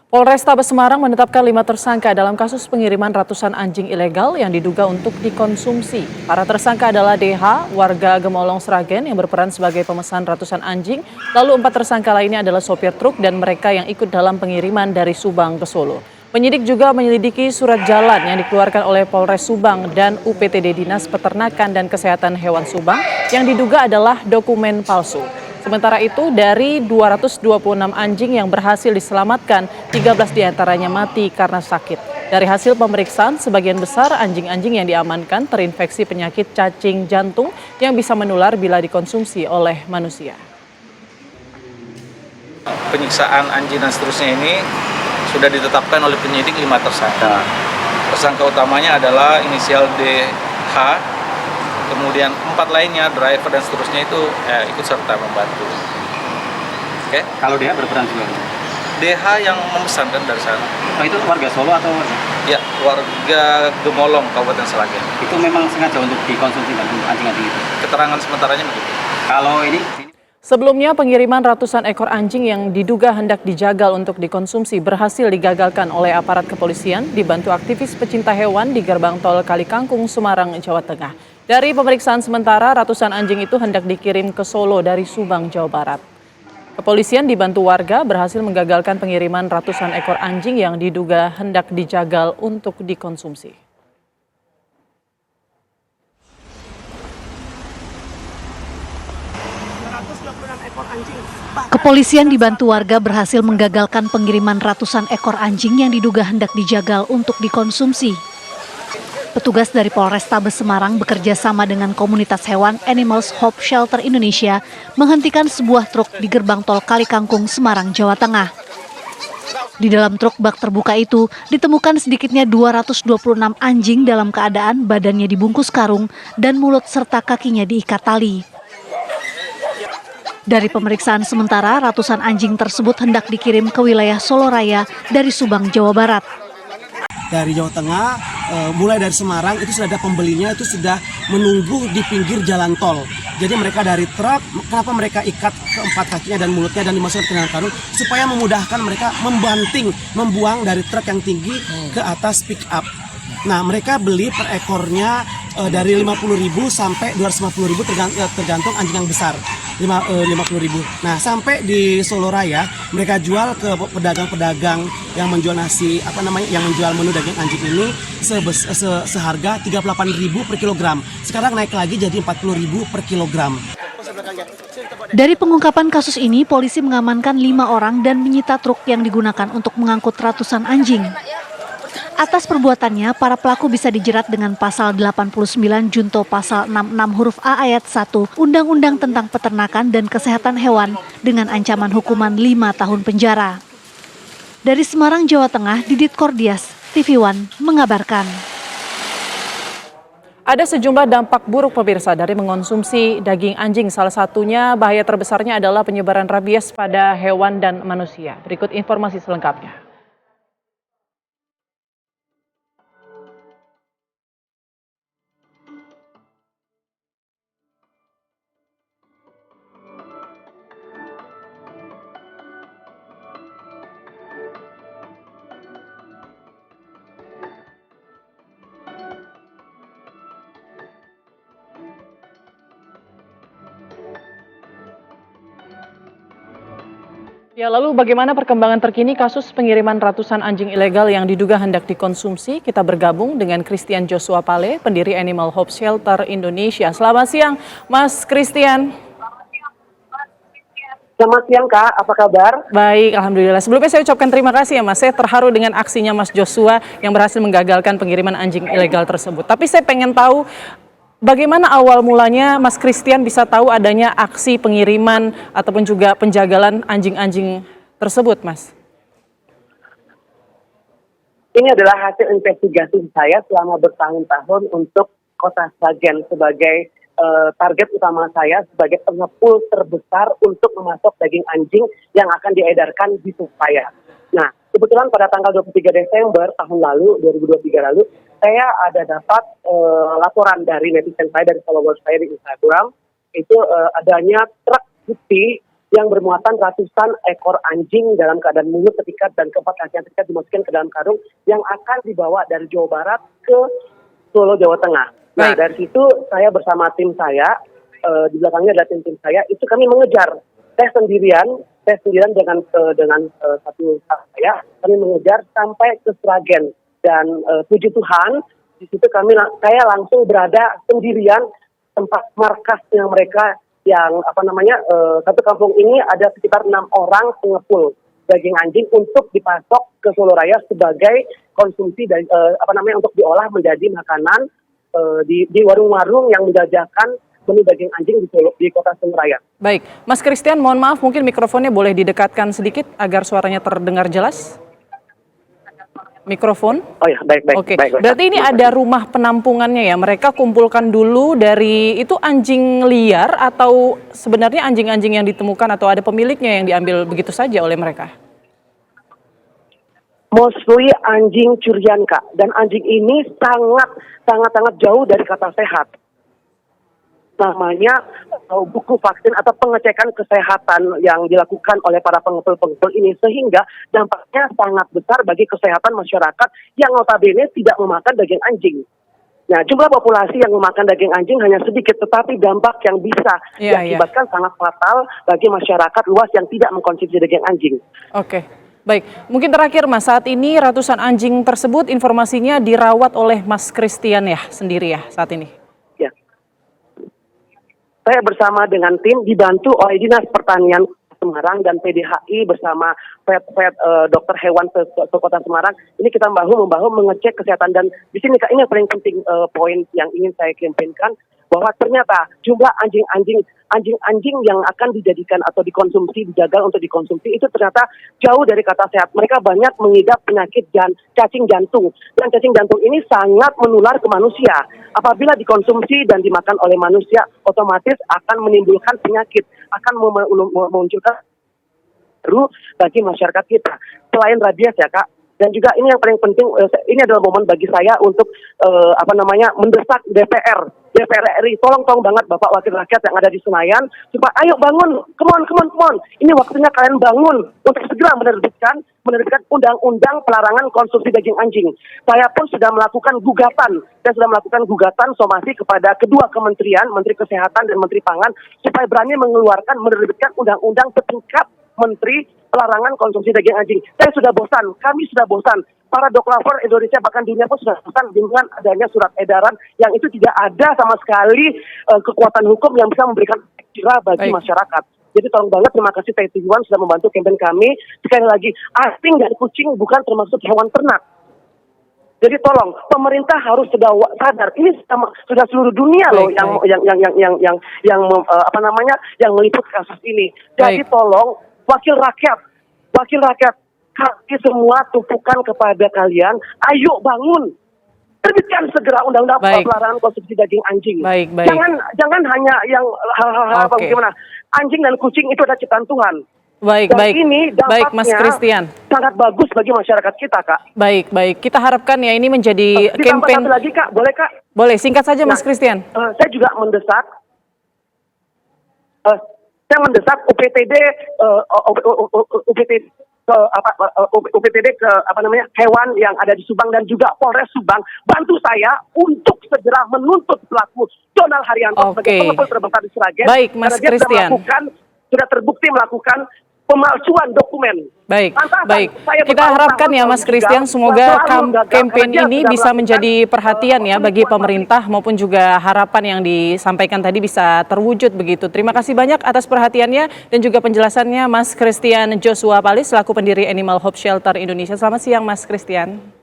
Polrestabes Semarang menetapkan 5 tersangka dalam kasus pengiriman ratusan anjing ilegal yang diduga untuk dikonsumsi. Para tersangka adalah DH, warga Gemolong Sragen yang berperan sebagai pemesan ratusan anjing. Lalu 4 tersangka lainnya adalah sopir truk dan mereka yang ikut dalam pengiriman dari Subang ke Solo. Penyidik juga menyelidiki surat jalan yang dikeluarkan oleh Polres Subang dan UPTD Dinas Peternakan dan Kesehatan Hewan Subang yang diduga adalah dokumen palsu. Sementara itu, dari 226 anjing yang berhasil diselamatkan, 13 diantaranya mati karena sakit. Dari hasil pemeriksaan, sebagian besar anjing-anjing yang diamankan terinfeksi penyakit cacing jantung yang bisa menular bila dikonsumsi oleh manusia. Penyiksaan anjing dan seterusnya ini sudah ditetapkan oleh penyidik 5 tersangka. Tersangka utamanya adalah inisial DH, kemudian 4 lainnya, driver dan seterusnya itu ikut serta membantu. Oke? Kalau dia berperan juga? DH yang memesan kan dari sana. Oh, itu warga Solo atau warga? Ya, warga Gemolong, Kabupaten Sragen. Itu memang sengaja untuk dikonsumsi kan anjing-anjing itu? Keterangan sementaranya begitu. Kalau ini Sebelumnya, pengiriman ratusan ekor anjing yang diduga hendak dijagal untuk dikonsumsi berhasil digagalkan oleh aparat kepolisian dibantu aktivis pecinta hewan di gerbang tol Kalikangkung, Semarang, Jawa Tengah. Dari pemeriksaan sementara, ratusan anjing itu hendak dikirim ke Solo dari Subang, Jawa Barat. Kepolisian dibantu warga berhasil menggagalkan pengiriman ratusan ekor anjing yang diduga hendak dijagal untuk dikonsumsi. Kepolisian dibantu warga berhasil menggagalkan pengiriman ratusan ekor anjing yang diduga hendak dijagal untuk dikonsumsi. Petugas dari Polrestabes Semarang bekerja sama dengan komunitas hewan Animals Hope Shelter Indonesia menghentikan sebuah truk di gerbang tol Kalikangkung, Semarang, Jawa Tengah. Di dalam truk bak terbuka itu ditemukan sedikitnya 226 anjing dalam keadaan badannya dibungkus karung dan mulut serta kakinya diikat tali. Dari pemeriksaan sementara, ratusan anjing tersebut hendak dikirim ke wilayah Solo Raya dari Subang, Jawa Barat. Dari Jawa Tengah, mulai dari Semarang itu sudah ada pembelinya, itu sudah menunggu di pinggir jalan tol. Jadi mereka dari truk, kenapa mereka ikat keempat kakinya dan mulutnya dan dimasukkan ke dalam karung supaya memudahkan mereka membuang dari truk yang tinggi ke atas pick up. Nah, mereka beli per ekornya dari 50.000 sampai 250.000 tergantung anjing yang besar. 50.000. Nah, sampai di Solo Raya mereka jual ke pedagang-pedagang yang menjual yang menjual menu daging anjing ini seharga 38.000 per kilogram. Sekarang naik lagi jadi 40.000 per kilogram. Dari pengungkapan kasus ini, polisi mengamankan 5 orang dan menyita truk yang digunakan untuk mengangkut ratusan anjing. Atas perbuatannya, para pelaku bisa dijerat dengan pasal 89 Junto pasal 66 huruf A ayat 1 Undang-Undang tentang Peternakan dan Kesehatan Hewan dengan ancaman hukuman 5 tahun penjara. Dari Semarang, Jawa Tengah, Didit Kordias, TV One mengabarkan. Ada sejumlah dampak buruk pemirsa dari mengonsumsi daging anjing. Salah satunya bahaya terbesarnya adalah penyebaran rabies pada hewan dan manusia. Berikut informasi selengkapnya. Ya, lalu bagaimana perkembangan terkini kasus pengiriman ratusan anjing ilegal yang diduga hendak dikonsumsi? Kita bergabung dengan Christian Joshua Pale, pendiri Animal Hope Shelter Indonesia. Selamat siang, Mas Christian. Selamat siang, Kak. Apa kabar? Baik, alhamdulillah. Sebelumnya saya ucapkan terima kasih ya, Mas. Saya terharu dengan aksinya Mas Joshua yang berhasil menggagalkan pengiriman anjing ilegal tersebut. Tapi saya pengen tahu bagaimana awal mulanya Mas Christian bisa tahu adanya aksi pengiriman ataupun juga penjagalan anjing-anjing tersebut, Mas? Ini adalah hasil investigasi saya selama bertahun-tahun untuk Kota Sragen sebagai target utama saya sebagai pengepul terbesar untuk memasok daging anjing yang akan diedarkan di Surabaya. Nah, kebetulan pada tanggal 23 Desember tahun lalu, 2023 lalu, saya ada dapat laporan dari netizen saya, dari follower saya di Instagram, itu adanya truk putih yang bermuatan ratusan ekor anjing dalam keadaan mulut terikat dan keempat kakinya terikat dimasukkan ke dalam karung yang akan dibawa dari Jawa Barat ke Solo, Jawa Tengah. Nah, Baik. dari situ saya bersama tim saya, di belakangnya adalah tim saya, itu kami mengejar. Saya sendirian dengan satu saya, kami mengejar sampai ke Sragen. Dan puji Tuhan, di situ saya langsung berada sendirian tempat markasnya mereka yang satu kampung ini ada sekitar 6 orang pengepul daging anjing untuk dipasok ke Solo Raya sebagai konsumsi dari untuk diolah menjadi makanan di warung-warung yang menjajakan menu daging anjing di Kota Solo Raya. Baik, Mas Christian, mohon maaf mungkin mikrofonnya boleh didekatkan sedikit agar suaranya terdengar jelas. Mikrofon. Oh ya, baik. Oke, baik. berarti ini ada rumah penampungannya ya? Mereka kumpulkan dulu dari itu anjing liar atau sebenarnya anjing-anjing yang ditemukan atau ada pemiliknya yang diambil begitu saja oleh mereka? Mostly anjing curian, Kak. Dan anjing ini sangat jauh dari kata sehat. Namanya buku vaksin atau pengecekan kesehatan yang dilakukan oleh para pengepul ini, sehingga dampaknya sangat besar bagi kesehatan masyarakat yang notabene tidak memakan daging anjing. Nah, jumlah populasi yang memakan daging anjing hanya sedikit, tetapi dampak yang bisa diakibatkan sangat fatal bagi masyarakat luas yang tidak mengkonsumsi daging anjing. Oke, baik. Mungkin terakhir Mas, saat ini ratusan anjing tersebut informasinya dirawat oleh Mas Christian ya sendiri ya saat ini? Ya. Saya bersama dengan tim dibantu oleh Dinas Pertanian Semarang dan PDHI bersama dokter hewan Kota Semarang. Ini kita membahu mengecek kesehatan, dan di sini Kak, ini yang paling penting poin yang ingin saya kampanyekan, bahwa ternyata jumlah anjing yang akan dijadikan atau dikonsumsi, dijagal untuk dikonsumsi itu ternyata jauh dari kata sehat. Mereka banyak mengidap penyakit cacing jantung, dan cacing jantung ini sangat menular ke manusia. Apabila dikonsumsi dan dimakan oleh manusia, otomatis akan menimbulkan penyakit, akan memunculkan baru bagi masyarakat kita. Selain rabies ya Kak, dan juga ini yang paling penting, ini adalah momen bagi saya untuk mendesak DPR RI, tolong banget Bapak Wakil Rakyat yang ada di Senayan, supaya ayo bangun, come on, ini waktunya kalian bangun untuk segera menerbitkan undang-undang pelarangan konsumsi daging anjing. Saya pun sudah melakukan gugatan somasi kepada kedua kementerian, Menteri Kesehatan dan Menteri Pangan, supaya berani menerbitkan undang-undang setingkat Menteri pelarangan konsumsi daging anjing. Saya sudah bosan, kami sudah bosan. Para doklaver Indonesia bahkan dunia pun sudah bosan dengan adanya surat edaran yang itu tidak ada sama sekali kekuatan hukum yang bisa memberikan jerah bagi masyarakat. Jadi tolong banget, terima kasih TV One sudah membantu kampanye kami. Sekali lagi, anjing dan kucing bukan termasuk hewan ternak. Jadi tolong pemerintah harus sudah sadar, ini sudah seluruh dunia loh yang meliput kasus ini. Jadi tolong wakil rakyat, kami semua tumpukan kepada kalian, ayo bangun, terbitkan segera undang-undang pelarangan konsumsi daging anjing. Jangan hanya yang hal-hal bagaimana anjing dan kucing itu adalah ciptaan Tuhan. Ini dampaknya Mas Christian, sangat bagus bagi masyarakat kita, Kak. Baik. Kita harapkan ya ini menjadi campaign. Satu lagi, Kak, boleh Kak? Boleh, singkat saja Mas Christian. Saya juga mendesak. Saya mendesak UPTD hewan yang ada di Subang dan juga Polres Subang bantu saya untuk segera menuntut pelaku Donald Haryanto sebagai pengepul terbesar di Sragen. Baik, Mas Christian. Sudah terbukti melakukan pemalsuan dokumen. Baik. Kita harapkan ya Mas Christian, semoga campaign ini bisa menjadi perhatian ya bagi pemerintah maupun juga harapan yang disampaikan tadi bisa terwujud begitu. Terima kasih banyak atas perhatiannya dan juga penjelasannya Mas Christian Joshua Palis selaku pendiri Animal Hope Shelter Indonesia. Selamat siang Mas Christian.